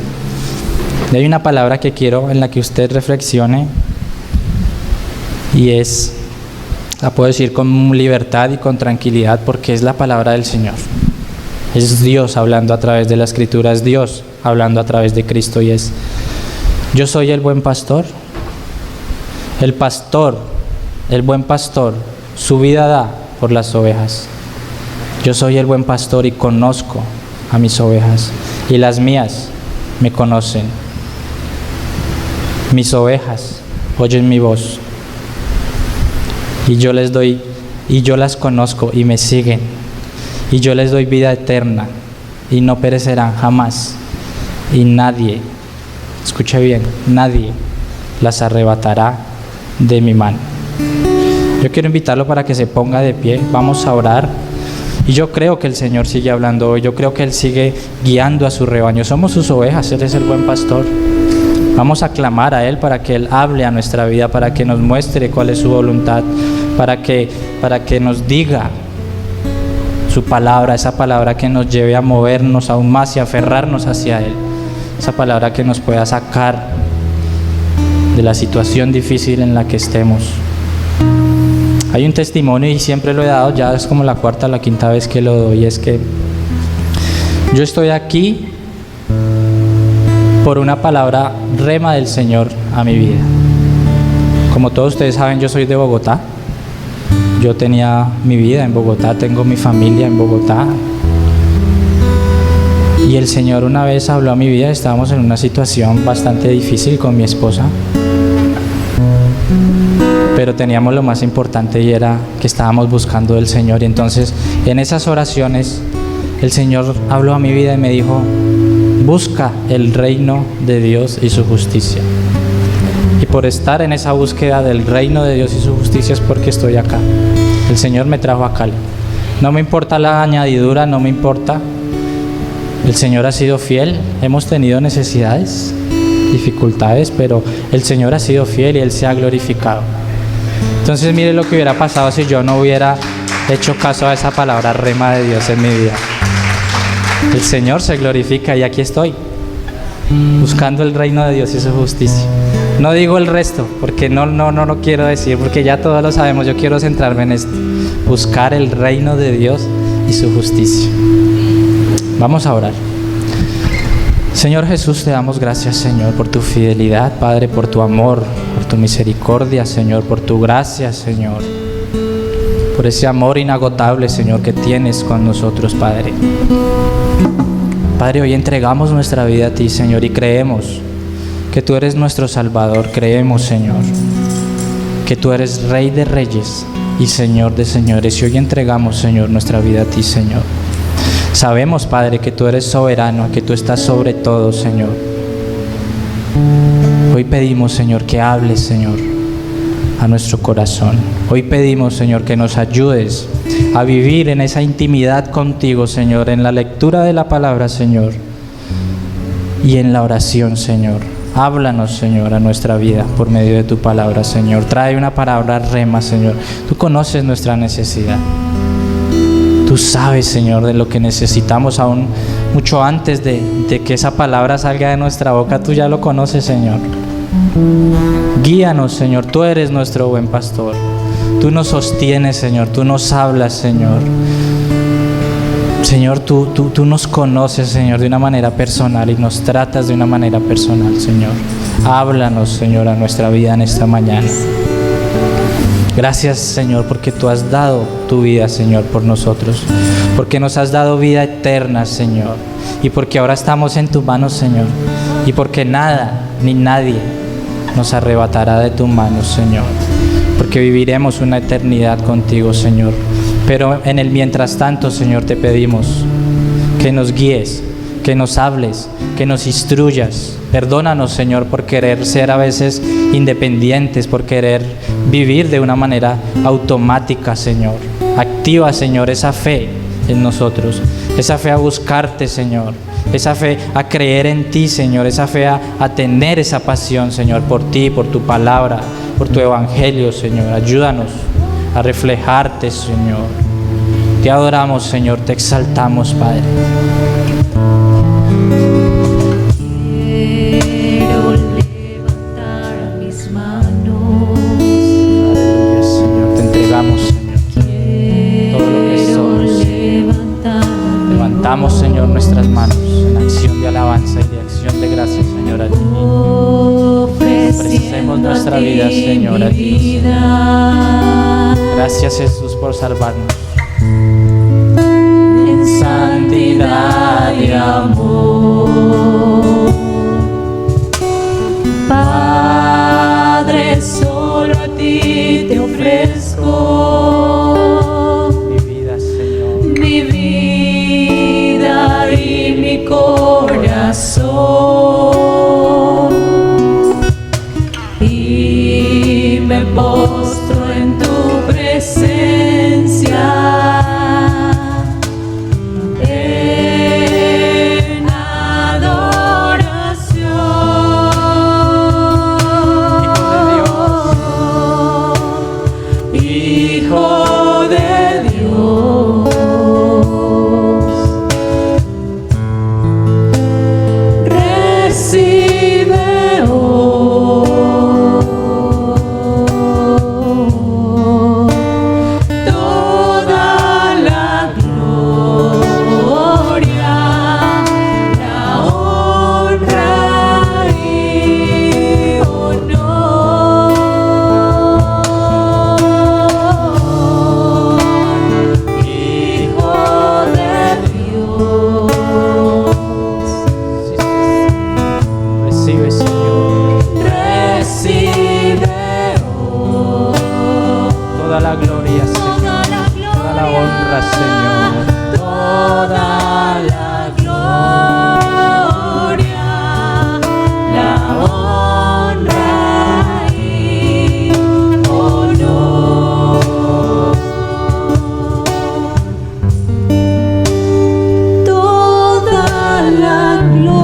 Y hay una palabra que quiero en la que usted reflexione, y la puedo decir con libertad y con tranquilidad porque es la palabra del Señor. Es Dios hablando a través de la Escritura, es Dios hablando a través de Cristo, y es: yo soy el buen pastor. El buen pastor, su vida da por las ovejas. Yo soy el buen pastor y conozco a mis ovejas, y las mías me conocen. Mis ovejas oyen mi voz, y yo las conozco y me siguen, y yo les doy vida eterna, y no perecerán jamás. Y nadie, escuche bien, nadie las arrebatará de mi mano. Yo quiero invitarlo para que se ponga de pie. Vamos a orar. Y yo creo que el Señor sigue hablando hoy. Yo creo que Él sigue guiando a su rebaño. Somos sus ovejas. Él es el buen pastor. Vamos a clamar a Él para que Él hable a nuestra vida, para que nos muestre cuál es su voluntad, para que nos diga su palabra, esa palabra que nos lleve a movernos aún más y aferrarnos hacia Él. Esa palabra que nos pueda sacar de la situación difícil en la que estemos. Hay un testimonio, y siempre lo he dado, ya es como la cuarta o la quinta vez que lo doy, es que yo estoy aquí por una palabra rema del Señor a mi vida. Como todos ustedes saben, yo soy de Bogotá. Yo tenía mi vida en Bogotá, tengo mi familia en Bogotá. Y el Señor una vez habló a mi vida. Estábamos en una situación bastante difícil con mi esposa, pero teníamos lo más importante, y era que estábamos buscando del Señor. Y entonces en esas oraciones el Señor habló a mi vida y me dijo: busca el reino de Dios y su justicia. Y por estar en esa búsqueda del reino de Dios y su justicia es porque estoy acá. El Señor me trajo a Cali. No me importa la añadidura, no me importa. El Señor ha sido fiel. Hemos tenido necesidades, dificultades, pero el Señor ha sido fiel y Él se ha glorificado. Entonces mire lo que hubiera pasado si yo no hubiera hecho caso a esa palabra rema de Dios en mi vida. El Señor se glorifica y aquí estoy, buscando el reino de Dios y su justicia. No digo el resto, porque no lo quiero decir, porque ya todos lo sabemos. Yo quiero centrarme en esto: buscar el reino de Dios y su justicia. Vamos a orar. Señor Jesús, te damos gracias, Señor, por tu fidelidad, Padre, por tu amor, por tu misericordia, Señor, por tu gracia, Señor, por ese amor inagotable, Señor, que tienes con nosotros, Padre. Padre, hoy entregamos nuestra vida a ti, Señor, y creemos que tú eres nuestro Salvador. Creemos, Señor, que tú eres Rey de Reyes y Señor de Señores. Y hoy entregamos, Señor, nuestra vida a ti, Señor. Sabemos, Padre, que tú eres soberano, que tú estás sobre todo, Señor. Hoy pedimos, Señor, que hables, Señor, a nuestro corazón. Hoy pedimos, Señor, que nos ayudes a vivir en esa intimidad contigo, Señor, en la lectura de la palabra, Señor, y en la oración, Señor. Háblanos, Señor, a nuestra vida por medio de tu palabra, Señor. Trae una palabra rema, Señor. Tú conoces nuestra necesidad. Tú sabes, Señor, de lo que necesitamos aún mucho antes de que esa palabra salga de nuestra boca. Tú ya lo conoces, Señor. Guíanos, Señor. Tú eres nuestro buen pastor. Tú nos sostienes, Señor. Tú nos hablas, Señor. Señor, tú nos conoces, Señor, de una manera personal y nos tratas de una manera personal, Señor. Háblanos, Señor, a nuestra vida en esta mañana. Gracias, Señor, porque tú has dado tu vida, Señor, por nosotros. Porque nos has dado vida eterna, Señor. Y porque ahora estamos en tus manos, Señor. Y porque nada ni nadie nos arrebatará de tus manos, Señor. Porque viviremos una eternidad contigo, Señor. Pero en el mientras tanto, Señor, te pedimos que nos guíes, que nos hables, que nos instruyas. Perdónanos, Señor, por querer ser a veces independientes, por querer vivir de una manera automática, Señor. Activa, Señor, esa fe en nosotros, esa fe a buscarte, Señor, esa fe a creer en ti, Señor, esa fe a tener esa pasión, Señor, por ti, por tu palabra, por tu evangelio, Señor. Ayúdanos a reflejarte, Señor. Te adoramos, Señor, te exaltamos, Padre. Quiero levantar mis manos. Aleluya, Señor, te entregamos, Señor, todo lo que somos. Levantamos, Señor, nuestras manos en acción de alabanza y de acción de gracias, Señor, a ti. Ofrecemos nuestra vida, Señor, a ti. Gracias, Jesús, por salvarnos. En santidad y amor, Padre, solo a ti te ofrezco Mi vida, Señor. mi vida y Hijo de Dios. Recibe hoy toda la gloria, la honra y honor. Hijo de Dios. Recibe, Señor, Recibe hoy toda la gloria, Señor, toda la honra, Señor. toda la gloria, la honra y honor. Toda la gloria,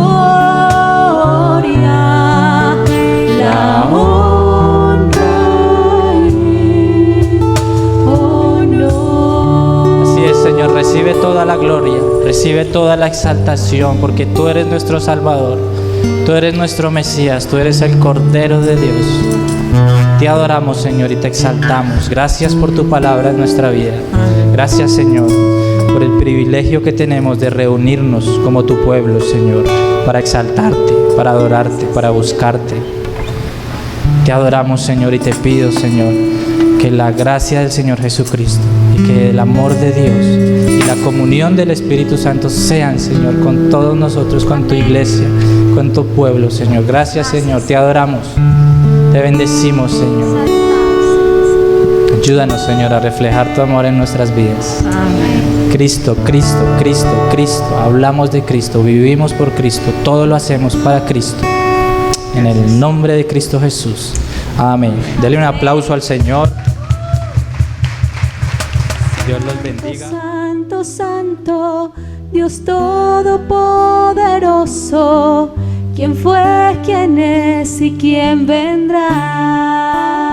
la honra y honor. Así es, Señor, recibe toda la gloria, recibe toda la exaltación, porque tú eres nuestro Salvador, tú eres nuestro Mesías, tú eres el Cordero de Dios. Te adoramos, Señor, y te exaltamos. Gracias por tu palabra en nuestra vida. Gracias, Señor, por el privilegio que tenemos de reunirnos como tu pueblo, Señor, para exaltarte, para adorarte, para buscarte. Te adoramos, Señor, y te pido, Señor, que la gracia del Señor Jesucristo y que el amor de Dios y la comunión del Espíritu Santo sean, Señor, con todos nosotros, con tu iglesia, con tu pueblo, Señor. Gracias, Señor, te adoramos, te bendecimos, Señor. Ayúdanos, Señor, a reflejar tu amor en nuestras vidas. Cristo, Cristo, Cristo, Cristo. Hablamos de Cristo, vivimos por Cristo, todo lo hacemos para Cristo. En el nombre de Cristo Jesús. Amén. Dele un aplauso al Señor. Dios los bendiga. Santo, santo, Dios todopoderoso, ¿quién fue, quién es y quién vendrá?